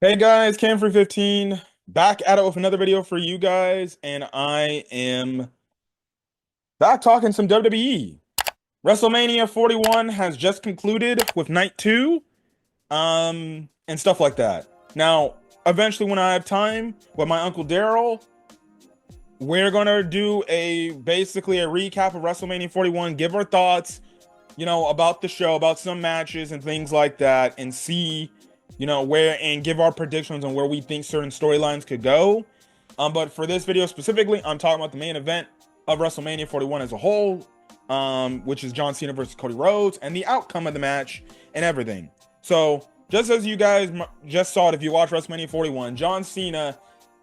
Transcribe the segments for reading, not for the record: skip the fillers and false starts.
Hey guys, Cam315 back at it with another video for you guys, and I am back talking some WWE. WrestleMania 41 has just concluded with night two, and stuff like that. Now, eventually, when I have time with my Uncle Daryl, we're gonna do basically a recap of WrestleMania 41, give our thoughts, about the show, about some matches and things like that, and see, where and give our predictions on where we think certain storylines could go. But for this video specifically, I'm talking about the main event of WrestleMania 41 as a whole, which is John Cena versus Cody Rhodes, and the outcome of the match and everything. So, just as you guys just saw it, if you watch WrestleMania 41, John Cena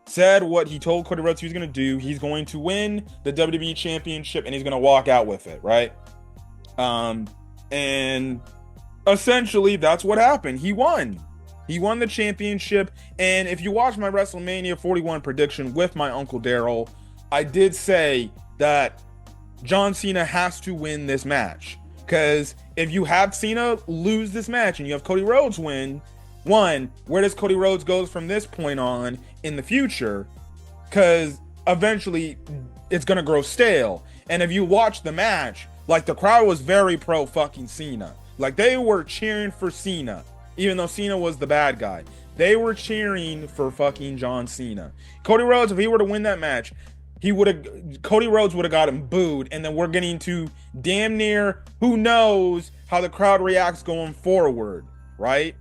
said what he told Cody Rhodes he was going to do. He's going to win the WWE Championship, and he's going to walk out with it, right? And essentially that's what happened. He won. He won the championship. And if you watch my WrestleMania 41 prediction with my Uncle Daryl, I did say that John Cena has to win this match. Because if you have Cena lose this match and you have Cody Rhodes win, one, where does Cody Rhodes go from this point on in the future? Because eventually it's going to grow stale. And if you watch the match, like, the crowd was very pro fucking Cena. Like, they were cheering for Cena, even though Cena was the bad guy. They were cheering for fucking John Cena. Cody Rhodes, if he were to win that match, Cody Rhodes would have got him booed, and then we're getting to damn near who knows how the crowd reacts going forward, right?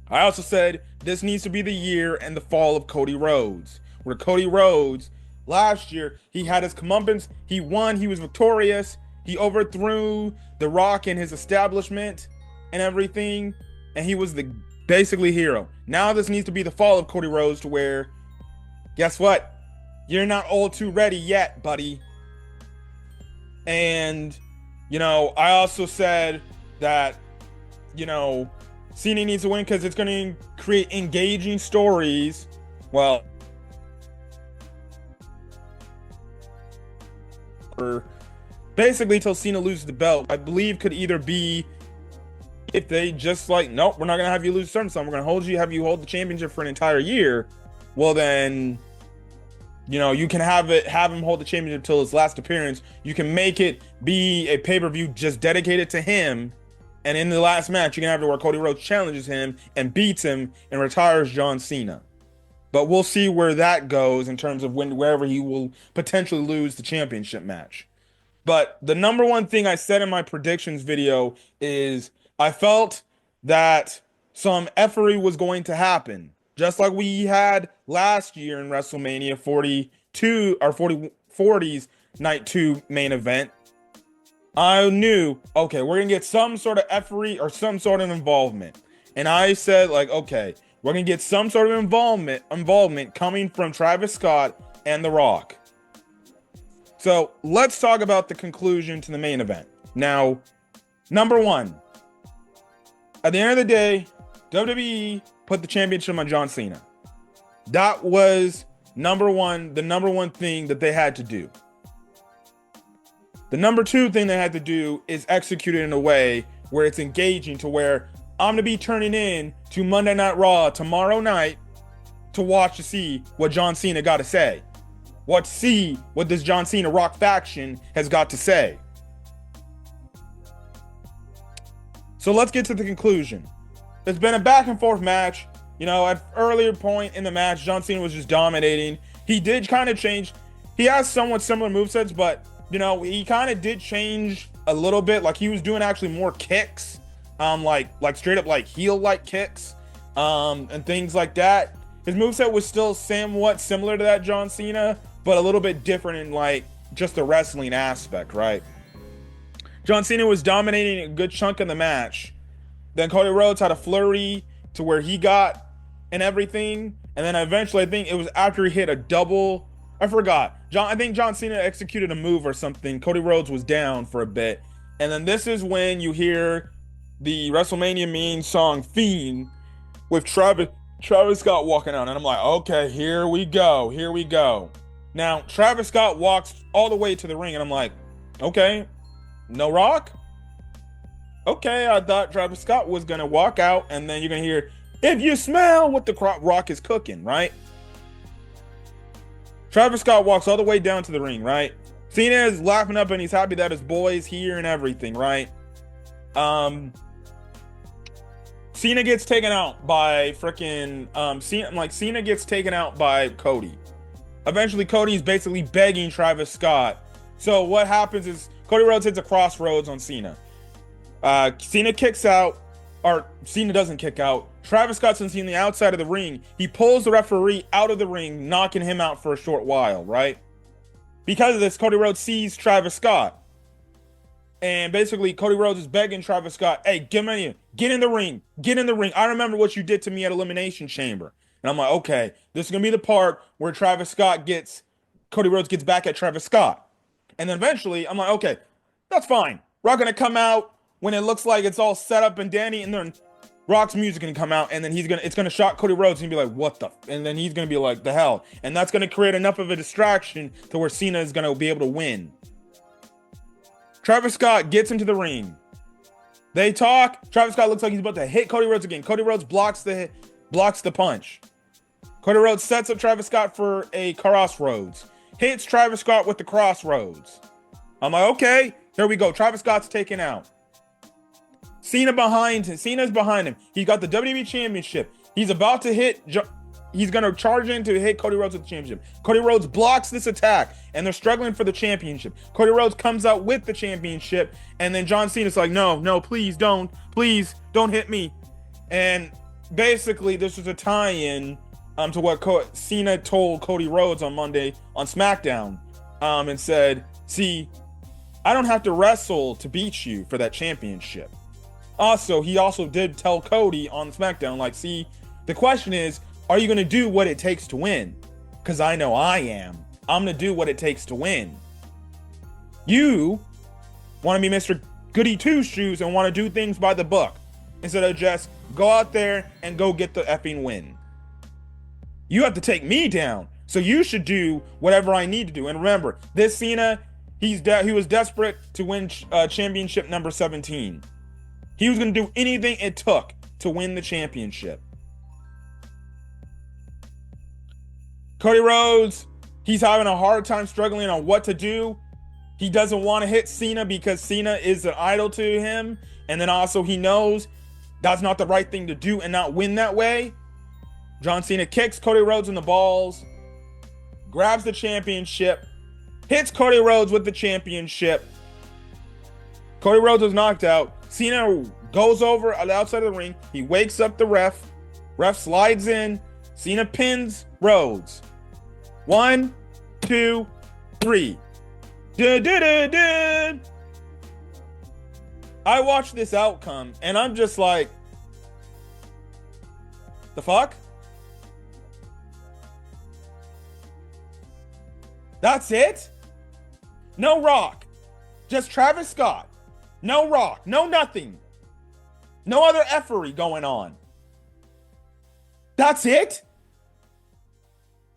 I also said this needs to be the year and the fall of Cody Rhodes, where Cody Rhodes last year, he had his comeuppance, he won, he was victorious. He overthrew The Rock and his establishment and everything, and he was the basically hero. Now this needs to be the fall of Cody Rhodes, to where, guess what? You're not all too ready yet, buddy. And, I also said that, Cena needs to win because it's going to create engaging stories. Well, basically till Cena loses the belt, I believe could either be if they just like, nope, we're not gonna have you lose SummerSlam, we're gonna have you hold the championship for an entire year. Well then, you can have him hold the championship till his last appearance. You can make it be a pay-per-view just dedicated to him, and in the last match you can have it where Cody Rhodes challenges him and beats him and retires John Cena. But we'll see where that goes in terms of wherever he will potentially lose the championship match. But the number one thing I said in my predictions video is I felt that some effery was going to happen. Just like we had last year in WrestleMania 42 or 40's night 2 main event. I knew, okay, we're going to get some sort of effery or some sort of involvement. And I said, like, okay, we're going to get some sort of involvement coming from Travis Scott and The Rock. So let's talk about the conclusion to the main event. Now, number one, at the end of the day, WWE put the championship on John Cena. That was the number one thing that they had to do. The number two thing they had to do is execute it in a way where it's engaging, to where I'm going to be turning in to Monday Night Raw tomorrow night to see what John Cena got to say. What this John Cena Rock faction has got to say. So let's get to the conclusion. It's been a back and forth match. At earlier point in the match, John Cena was just dominating. He did kind of change. He has somewhat similar movesets, but he kind of did change a little bit. Like, he was doing actually more kicks, like straight up like heel like kicks, and things like that. His moveset was still somewhat similar to that John Cena, but a little bit different in like just the wrestling aspect, right? John Cena was dominating a good chunk of the match. Then Cody Rhodes had a flurry to where he got and everything. And then eventually, I think it was after he hit a double. I forgot. I think John Cena executed a move or something. Cody Rhodes was down for a bit. And then this is when you hear the WrestleMania meme song Fiend with Travis Scott walking out. And I'm like, okay, here we go. Now, Travis Scott walks all the way to the ring, and I'm like, okay, no Rock? Okay, I thought Travis Scott was going to walk out, and then you're going to hear If you smell what the Rock is cooking, right? Travis Scott walks all the way down to the ring, right? Cena is laughing up and he's happy that his boy's here and everything, right? Cena gets taken out by freaking Cena gets taken out by Cody. Eventually, Cody's basically begging Travis Scott. So what happens is Cody Rhodes hits a crossroads on Cena. Cena kicks out, or Cena doesn't kick out. Travis Scott's on the outside of the ring. He pulls the referee out of the ring, knocking him out for a short while, right? Because of this, Cody Rhodes sees Travis Scott. And basically, Cody Rhodes is begging Travis Scott, hey, get in the ring. Get in the ring. I remember what you did to me at Elimination Chamber. And I'm like, okay, this is going to be the part where Cody Rhodes gets back at Travis Scott. And then eventually, I'm like, okay, that's fine. Rock going to come out when it looks like it's all set up and dandy, and then Rock's music going to come out, and then it's going to shock Cody Rhodes and be like, what the? And then he's going to be like, the hell. And that's going to create enough of a distraction to where Cena is going to be able to win. Travis Scott gets into the ring. They talk. Travis Scott looks like he's about to hit Cody Rhodes again. Cody Rhodes blocks the punch. Cody Rhodes sets up Travis Scott for a crossroads. Hits Travis Scott with the crossroads. I'm like, okay, here we go. Travis Scott's taken out. Cena's behind him. He got the WWE Championship. He's about to he's going to charge in to hit Cody Rhodes with the championship. Cody Rhodes blocks this attack, and they're struggling for the championship. Cody Rhodes comes out with the championship, and then John Cena's like, no, please don't hit me. And basically, this was a tie-in to what Cena told Cody Rhodes on Monday on SmackDown, and said, see, I don't have to wrestle to beat you for that championship. Also, he also did tell Cody on SmackDown, like, see, the question is, are you going to do what it takes to win? Because I know I am. I'm going to do what it takes to win. You want to be Mr. Goody Two-Shoes and want to do things by the book instead of just go out there and go get the effing win. You have to take me down. So you should do whatever I need to do. And remember, this Cena, he was desperate to win championship number 17. He was going to do anything it took to win the championship. Cody Rhodes, he's having a hard time struggling on what to do. He doesn't want to hit Cena because Cena is an idol to him. And then also he knows that's not the right thing to do and not win that way. John Cena kicks Cody Rhodes in the balls, grabs the championship, hits Cody Rhodes with the championship. Cody Rhodes was knocked out. Cena goes over outside of the ring. He wakes up the ref. Ref slides in. Cena pins Rhodes. 1, 2, 3. I watched this outcome and I'm just like, the fuck? That's it? No Rock. Just Travis Scott. No Rock. No nothing. No other effery going on. That's it?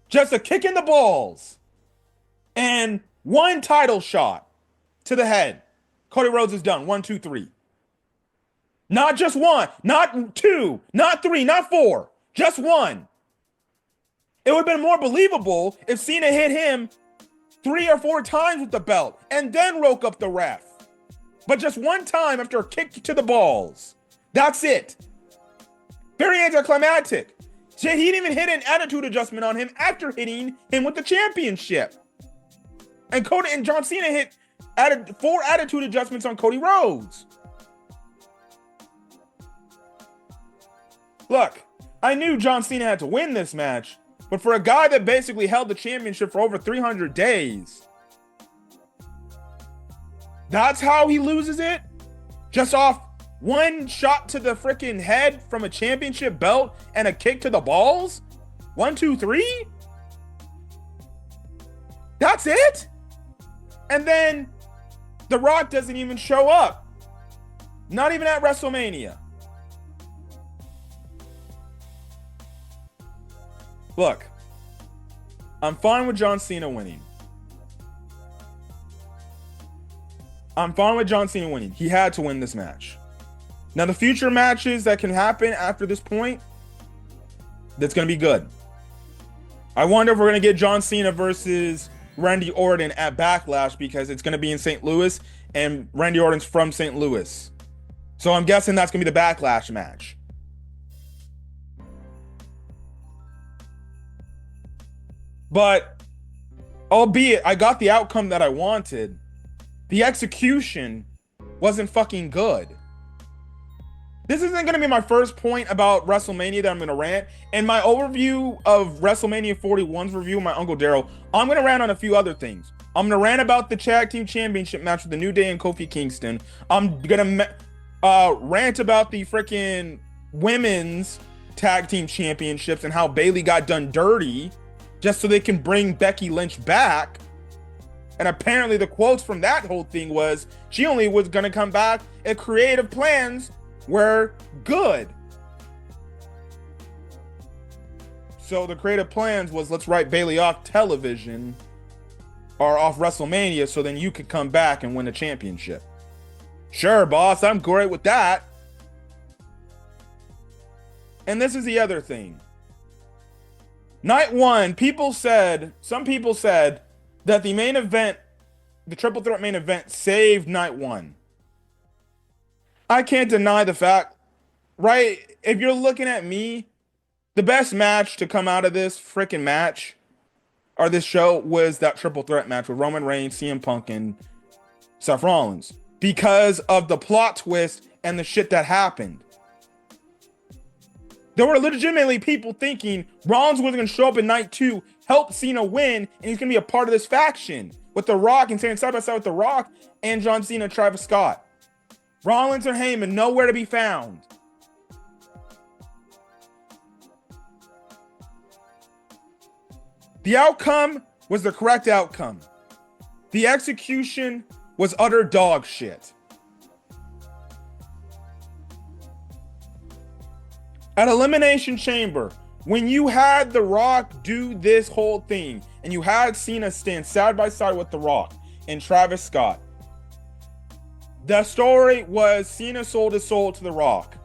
Just a kick in the balls. And one title shot to the head. Cody Rhodes is done. 1, 2, 3. Not just one. Not 2. Not 3. Not 4. Just one. It would have been more believable if Cena hit him 3 or 4 times with the belt and then woke up the ref. But just one time after a kick to the balls. That's it. Very anticlimactic. He didn't even hit an attitude adjustment on him after hitting him with the championship. And Cody and John Cena added 4 attitude adjustments on Cody Rhodes. Look, I knew John Cena had to win this match, but for a guy that basically held the championship for over 300 days, that's how he loses it? Just off one shot to the freaking head from a championship belt and a kick to the balls? 1, 2, 3? That's it? And then The Rock doesn't even show up. Not even at WrestleMania. Look, I'm fine with John Cena winning. He had to win this match. Now, the future matches that can happen after this point, That's going to be good. I wonder if we're going to get John Cena versus Randy Orton at Backlash because it's going to be in St. Louis and Randy Orton's from St. Louis. So I'm guessing that's going to be the Backlash match. But albeit I got the outcome that I wanted, the execution wasn't fucking good. This isn't going to be my first point about WrestleMania that I'm going to rant. In my overview of WrestleMania 41's review, my Uncle Daryl, I'm going to rant on a few other things. I'm going to rant about the Tag Team Championship match with the New Day and Kofi Kingston. I'm going to rant about the freaking women's Tag Team Championships and how Bayley got done dirty just so they can bring Becky Lynch back. And apparently the quotes from that whole thing was she only was going to come back if creative plans were good. So the creative plans was, let's write Bayley off television or off WrestleMania so then you could come back and win a championship. Sure, boss, I'm great with that. And this is the other thing. Night one, some people said that the main event, the triple threat main event, saved night one. I can't deny the fact, right? If you're looking at me, the best match to come out of this freaking match or this show was that triple threat match with Roman Reigns, CM Punk, and Seth Rollins because of the plot twist and the shit that happened. There were legitimately people thinking Rollins wasn't going to show up in night two, help Cena win, and he's going to be a part of this faction with The Rock and standing side by side with The Rock and John Cena and Travis Scott. Rollins or Heyman, nowhere to be found. The outcome was the correct outcome. The execution was utter dog shit. At Elimination Chamber, when you had The Rock do this whole thing, and you had Cena stand side by side with The Rock and Travis Scott, the story was Cena sold his soul to The Rock.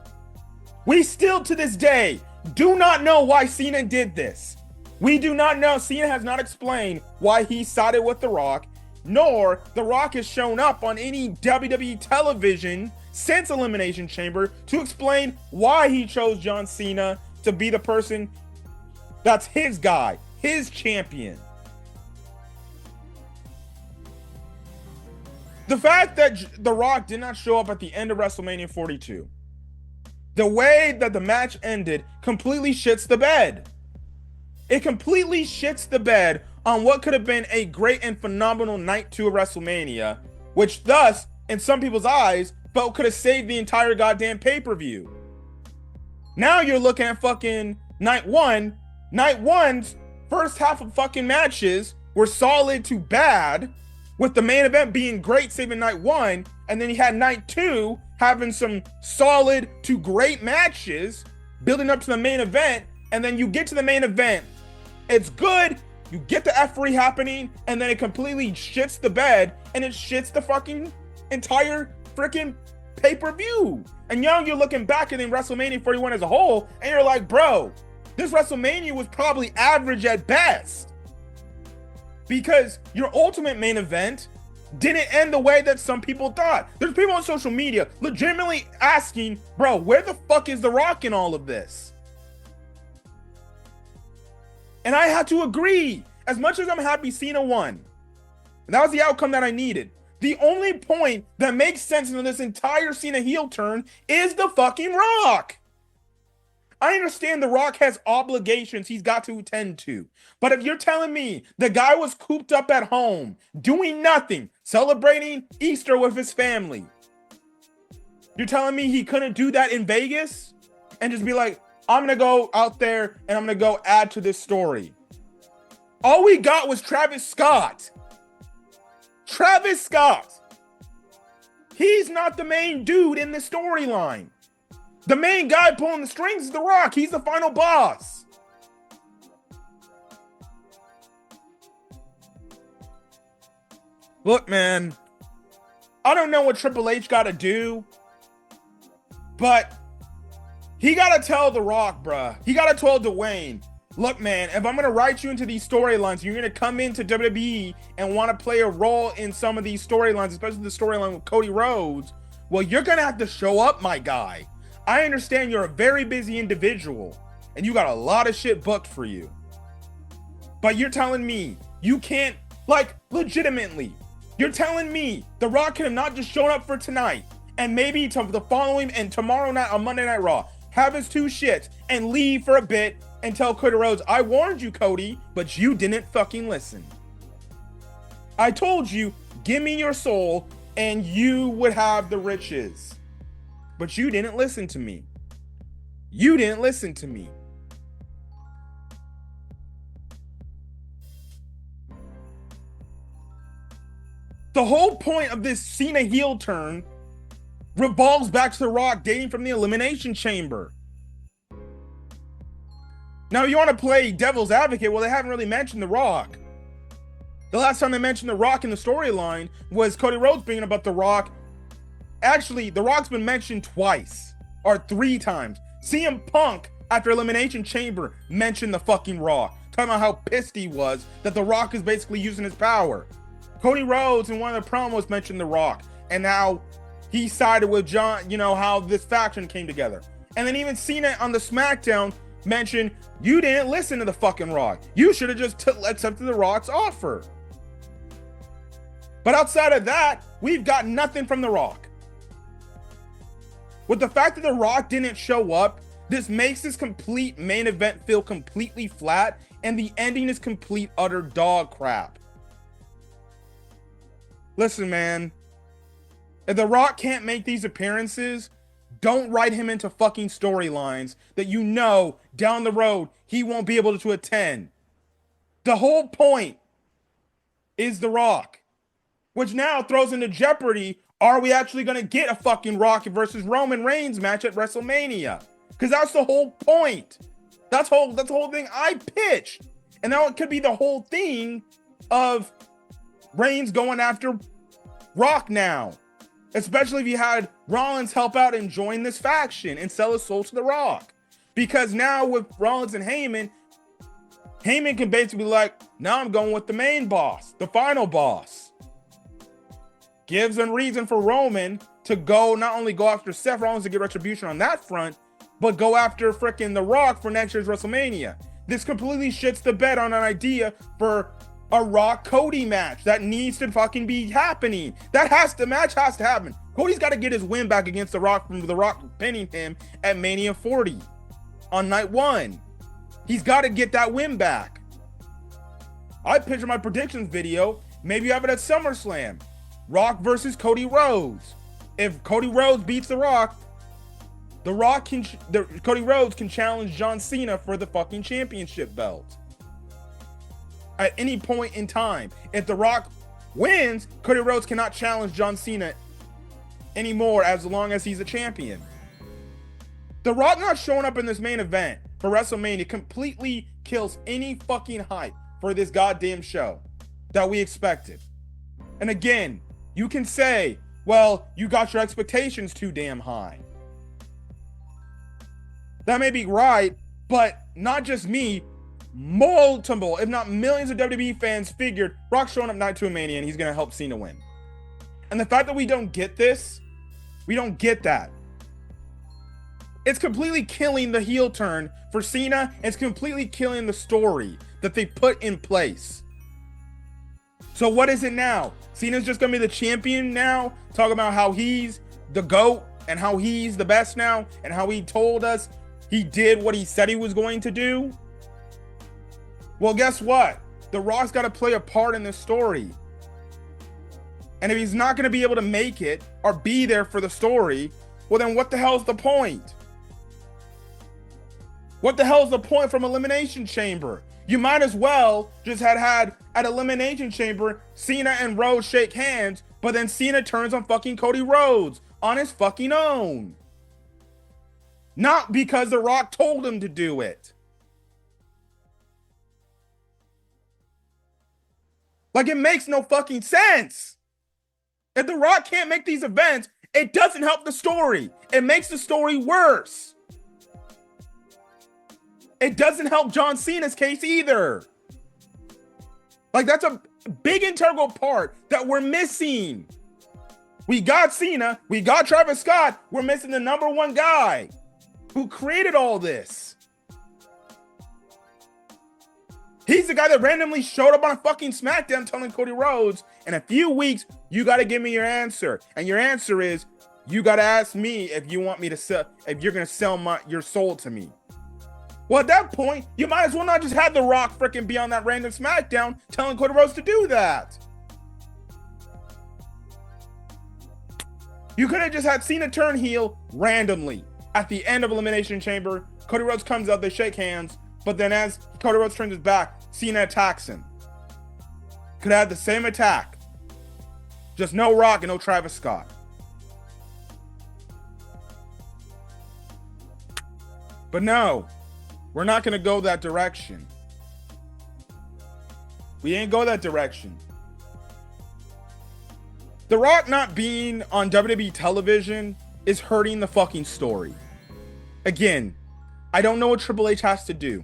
We still, to this day, do not know why Cena did this. We do not know. Cena has not explained why he sided with The Rock, nor The Rock has shown up on any WWE television since Elimination Chamber to explain why he chose John Cena to be the person that's his guy, his champion. The fact that The Rock did not show up at the end of WrestleMania 42, the way that the match ended completely shits the bed. It completely shits the bed on what could have been a great and phenomenal night two of WrestleMania, which thus, in some people's eyes, felt could have saved the entire goddamn pay-per-view. Now you're looking at fucking night one. Night one's first half of fucking matches were solid to bad, with the main event being great, saving night one, and then you had night two having some solid to great matches, building up to the main event, and then you get to the main event, it's good, you get the F3 happening, and then it completely shits the bed, and it shits the fucking entire freaking pay-per-view. And now you're looking back at WrestleMania 41 as a whole, and you're like, bro, this WrestleMania was probably average at best. Because your ultimate main event didn't end the way that some people thought. There's people on social media legitimately asking, bro, where the fuck is The Rock in all of this? And I had to agree. As much as I'm happy Cena won, and that was the outcome that I needed, the only point that makes sense in this entire Cena heel turn is the fucking Rock. I understand The Rock has obligations he's got to attend to. But if you're telling me the guy was cooped up at home, doing nothing, celebrating Easter with his family, you're telling me he couldn't do that in Vegas and just be like, I'm going to go out there and I'm going to go add to this story. All we got was Travis Scott. Travis Scott. He's not the main dude in the storyline. The main guy pulling the strings is The Rock. He's the final boss. Look, man, I don't know what Triple H got to do, but He gotta tell The Rock, bruh. He gotta tell Dwayne, look, man, if I'm gonna write you into these storylines, you're gonna come into WWE and want to play a role in some of these storylines, especially the storyline with Cody Rhodes. Well, you're gonna have to show up, my guy. I understand you're a very busy individual and you got a lot of shit booked for you. But you're telling me you can't, like, legitimately, you're telling me The Rock could have not just shown up for tonight and maybe to the following and tomorrow night on Monday Night Raw, have his two shits and leave for a bit and tell Cody Rhodes, I warned you, Cody, but you didn't fucking listen. I told you, give me your soul and you would have the riches. But you didn't listen to me. You didn't listen to me. The whole point of this Cena heel turn revolves back to The Rock dating from the Elimination Chamber. Now, you want to play devil's advocate? Well, they haven't really mentioned The Rock. The last time they mentioned The Rock in the storyline was Cody Rhodes bringing about The Rock. Actually, The Rock's been mentioned twice or 3 times. CM Punk, after Elimination Chamber, mentioned the fucking Rock, talking about how pissed he was that The Rock is basically using his power. Cody Rhodes in one of the promos mentioned The Rock, and now he sided with John, you know, how this faction came together. And then even Cena on the SmackDown mentioned, you didn't listen to the fucking Rock. You should have just accepted The Rock's offer. But outside of that, we've got nothing from The Rock. With the fact that The Rock didn't show up, this makes this complete main event feel completely flat, and the ending is complete utter dog crap. Listen, man, if The Rock can't make these appearances, don't write him into fucking storylines that you know down the road he won't be able to attend. The whole point is The Rock, which now throws into jeopardy, are we actually going to get a fucking Rock versus Roman Reigns match at WrestleMania? Because that's the whole point. That's the whole thing I pitched. And now it could be the whole thing of Reigns going after Rock now. Especially if you had Rollins help out and join this faction and sell his soul to The Rock. Because now with Rollins and Heyman can basically be like, now I'm going with the main boss, the final boss. Gives a reason for Roman to go, not only go after Seth Rollins to get retribution on that front, but go after frickin' The Rock for next year's WrestleMania. This completely shits the bed on an idea for a Rock Cody match that needs to fucking be happening. The match has to happen. Cody's got to get his win back against The Rock from The Rock pinning him at Mania 40 on night 1. He's got to get that win back. I picture my predictions video. Maybe you have it at SummerSlam. Rock versus Cody Rhodes. If Cody Rhodes beats The Rock, Cody Rhodes can challenge John Cena for the fucking championship belt at any point in time. If The Rock wins, Cody Rhodes cannot challenge John Cena anymore as long as he's a champion. The Rock not showing up in this main event for WrestleMania completely kills any fucking hype for this goddamn show that we expected. And again, you can say, well, you got your expectations too damn high. That may be right, but not just me, multiple, if not millions of WWE fans figured Rock showing up night 2 of Mania and he's going to help Cena win. And the fact that we don't get this, we don't get that. It's completely killing the heel turn for Cena. It's completely killing the story that they put in place. So what is it now? Cena's just going to be the champion now, talking about how he's the GOAT and how he's the best now and how he told us he did what he said he was going to do. Well, guess what? The Rock's got to play a part in this story. And if he's not going to be able to make it or be there for the story, well, then what the hell's the point? What the hell's the point from Elimination Chamber? You might as well just had at Elimination Chamber, Cena and Rhodes shake hands, but then Cena turns on fucking Cody Rhodes on his fucking own. Not because The Rock told him to do it. Like, it makes no fucking sense. If The Rock can't make these events, it doesn't help the story. It makes the story worse. it doesn't help John Cena's case either. Like, that's a big integral part that we're missing. We got Cena, we got Travis Scott, we're missing the number one guy who created all this. He's the guy that randomly showed up on a fucking SmackDown telling Cody Rhodes, in a few weeks, you got to give me your answer. And your answer is, you got to ask me if you want me to sell, if you're going to sell your soul to me. Well, at that point, you might as well not just have The Rock freaking be on that random SmackDown telling Cody Rhodes to do that. You could have just had Cena turn heel randomly. At the end of Elimination Chamber, Cody Rhodes comes out, they shake hands, but then as Cody Rhodes turns his back, Cena attacks him. Could have had the same attack. Just no Rock and no Travis Scott. But no, we're not going to go that direction. We ain't go that direction. The Rock not being on WWE television is hurting the fucking story. Again, I don't know what Triple H has to do,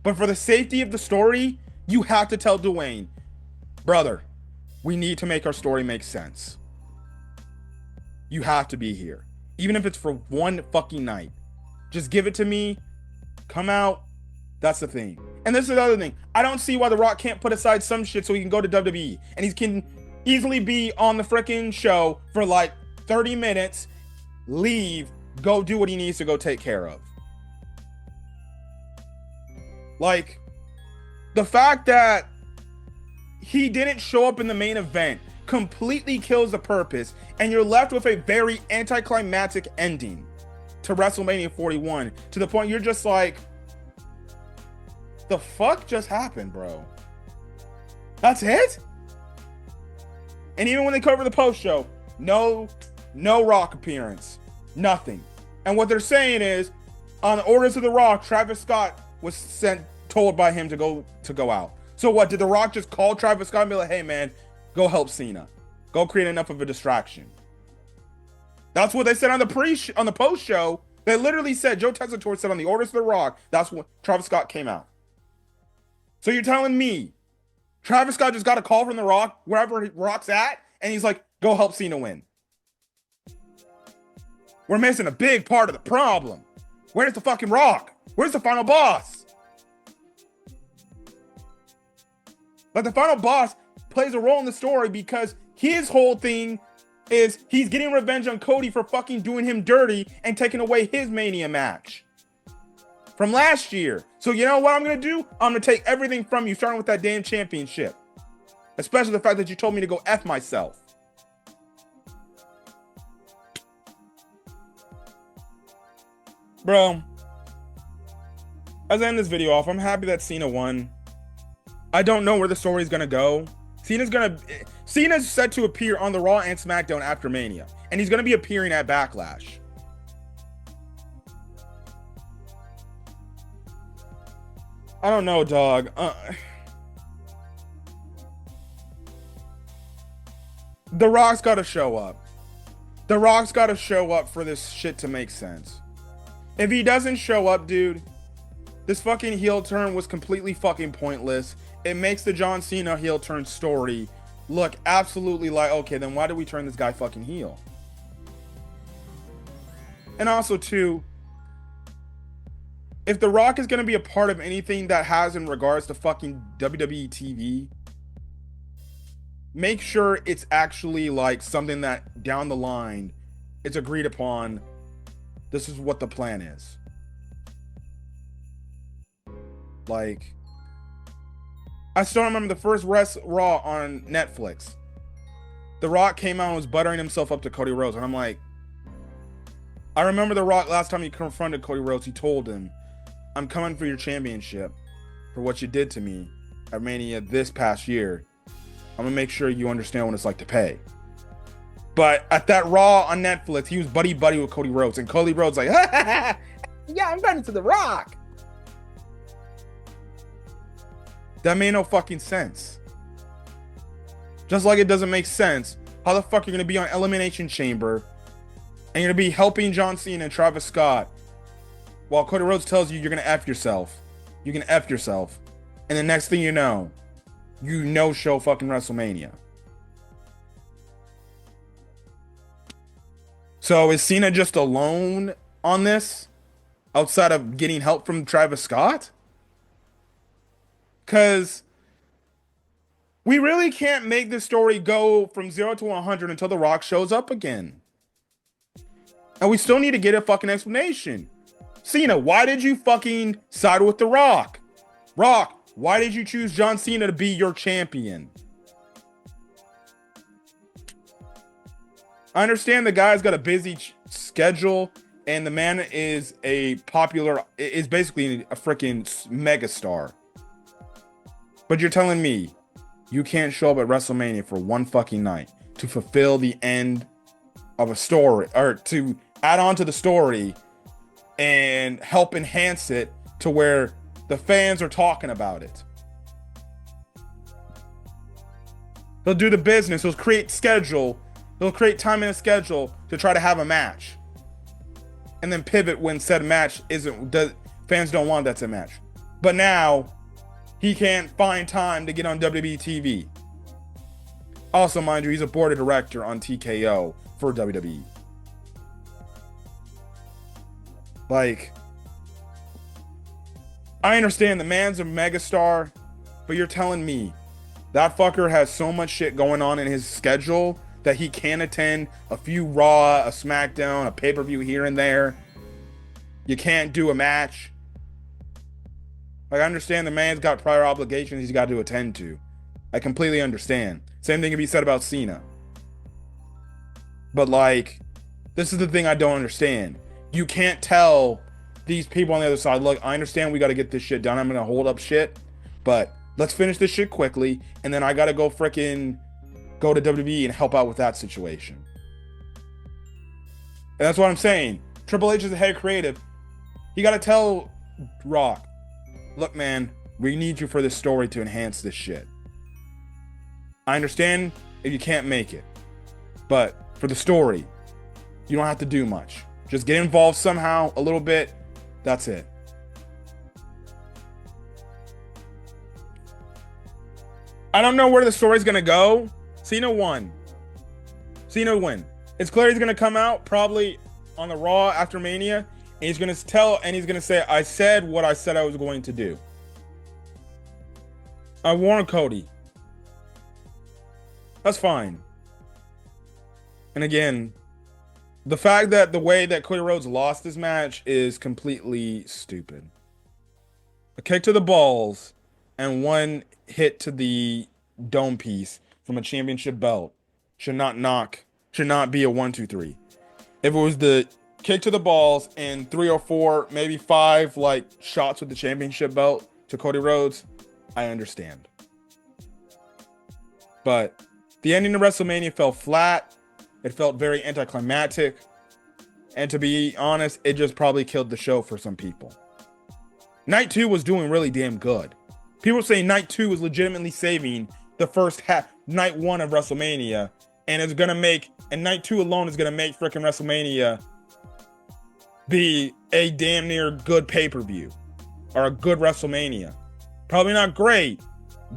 but for the safety of the story, you have to tell Dwayne, brother, we need to make our story make sense. You have to be here, even if it's for one fucking night. Just give it to me. Come out. That's the thing. And this is the other thing. I don't see why The Rock can't put aside some shit so he can go to WWE. And he can easily be on the freaking show for like 30 minutes, leave, go do what he needs to go take care of. Like, the fact that he didn't show up in the main event completely kills the purpose, and you're left with a very anticlimactic ending to WrestleMania 41, to the point you're just like, the fuck just happened, bro? That's it? And even when they cover the post show, no Rock appearance, nothing. And what they're saying is, on the orders of The Rock, Travis Scott was told by him to go out. So what, did The Rock just call Travis Scott and be like, hey man, go help Cena, go create enough of a distraction? That's what they said on the post show. They literally said, Joe Tessitore said on the orders of The Rock, that's when Travis Scott came out. So you're telling me Travis Scott just got a call from The Rock, wherever Rock's at, and he's like, go help Cena win? We're missing a big part of the problem. Where's the fucking Rock? Where's the final boss? But the final boss plays a role in the story because his whole thing is he's getting revenge on Cody for fucking doing him dirty and taking away his Mania match from last year. So you know what I'm going to do? I'm going to take everything from you, starting with that damn championship. Especially the fact that you told me to go F myself. Bro, as I end this video off, I'm happy that Cena won. I don't know where the story is going to go. Cena's set to appear on the Raw and SmackDown after Mania, and he's going to be appearing at Backlash. I don't know, dog. The Rock's got to show up. The Rock's got to show up for this shit to make sense. If he doesn't show up, dude, this fucking heel turn was completely fucking pointless. It makes the John Cena heel turn story look absolutely like, okay, then why did we turn this guy fucking heel? And also, too, if The Rock is going to be a part of anything that has in regards to fucking WWE TV, make sure it's actually like something that down the line it's agreed upon. This is what the plan is. Like, I still remember the first Raw on Netflix. The Rock came out and was buttering himself up to Cody Rhodes. And I'm like, I remember The Rock last time he confronted Cody Rhodes, he told him, I'm coming for your championship for what you did to me at Mania this past year. I'm going to make sure you understand what it's like to pay. But at that Raw on Netflix, he was buddy-buddy with Cody Rhodes. And Cody Rhodes like, yeah, I'm running to The Rock. That made no fucking sense. Just like it doesn't make sense how the fuck you're going to be on Elimination Chamber and you're going to be helping John Cena and Travis Scott while Cody Rhodes tells you you're gonna F yourself. You can F yourself. And the next thing you know show fucking WrestleMania. So is Cena just alone on this? Outside of getting help from Travis Scott? Because we really can't make this story go from 0 to 100 until The Rock shows up again. And we still need to get a fucking explanation. Cena, why did you fucking side with The Rock? Rock, why did you choose John Cena to be your champion? I understand the guy's got a busy schedule, and the man is basically a freaking megastar. But you're telling me you can't show up at WrestleMania for one fucking night to fulfill the end of a story, or to add on to the story and help enhance it to where the fans are talking about it. They'll do the business. They'll create schedule. They'll create time in a schedule to try to have a match, and then pivot when said match fans don't want that's a match. But now he can't find time to get on WWE TV. Also, mind you, he's a board of director on TKO for WWE. Like, I understand the man's a megastar, but you're telling me that fucker has so much shit going on in his schedule that he can't attend a few Raw, a SmackDown, a pay-per-view here and there. You can't do a match. Like, I understand the man's got prior obligations he's got to attend to. I completely understand. Same thing can be said about Cena. But, like, this is the thing I don't understand. You can't tell these people on the other side, look, I understand we got to get this shit done. I'm going to hold up shit. But let's finish this shit quickly. And then I got to go to WWE and help out with that situation. And that's what I'm saying. Triple H is the head creative. You got to tell Rock, look, man, we need you for this story to enhance this shit. I understand if you can't make it, but for the story, you don't have to do much. Just get involved somehow, a little bit. That's it. I don't know where the story's going to go. Cena won. Cena win. It's clear he's going to come out probably on the Raw after Mania, and he's going to say, I said what I said I was going to do. I warned Cody. That's fine. And again, the fact that the way that Cody Rhodes lost this match is completely stupid. A kick to the balls and one hit to the dome piece from a championship belt should not be a 1, 2, 3. If it was the kick to the balls and 3 or 4, maybe 5 like shots with the championship belt to Cody Rhodes, I understand. But the ending of WrestleMania fell flat. It felt very anticlimactic. And to be honest, it just probably killed the show for some people. Night 2 was doing really damn good. People say Night 2 was legitimately saving the first half, Night 1 of WrestleMania. And Night 2 alone is going to make freaking WrestleMania be a damn near good pay-per-view. Or a good WrestleMania. Probably not great,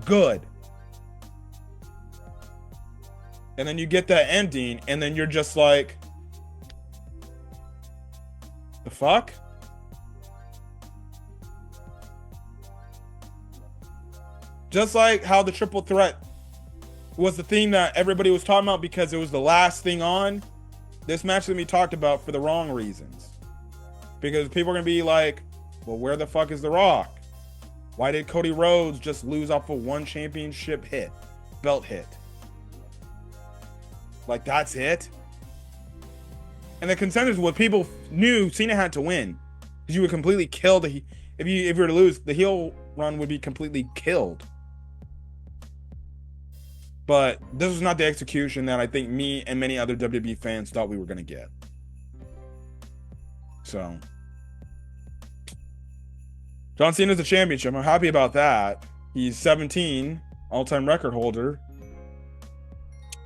good. And then you get that ending, and then you're just like, the fuck? Just like how the triple threat was the thing that everybody was talking about because it was the last thing on, this match is going to be talked about for the wrong reasons. Because people are going to be like, well, where the fuck is The Rock? Why did Cody Rhodes just lose off of one championship belt hit? Like, that's it? And the consensus was people knew Cena had to win. Because you would completely kill if you were to lose, the heel run would be completely killed. But this was not the execution that I think me and many other WWE fans thought we were going to get. So, John Cena's the championship. I'm happy about that. He's 17, all-time record holder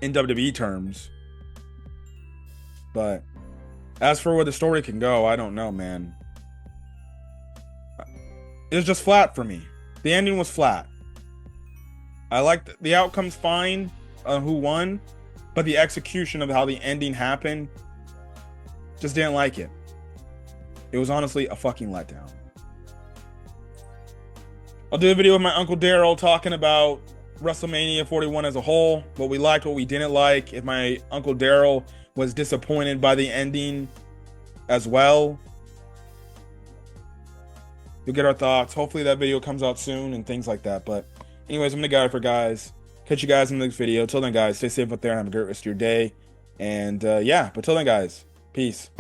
in WWE terms. But as for where the story can go, I don't know, man. It was just flat for me. The ending was flat. I liked the outcome's fine, who won, but the execution of how the ending happened, just didn't like it. It was honestly a fucking letdown. I'll do a video with my Uncle Daryl talking about WrestleMania 41 as a whole, what we liked, what we didn't like, if my Uncle Daryl was disappointed by the ending as well. You'll get our thoughts. Hopefully that video comes out soon and things like that. But anyways, I'm the guy for guys. Catch you guys in the next video. Till then, guys, stay safe out there and have a great rest of your day. And yeah, but till then, guys, peace.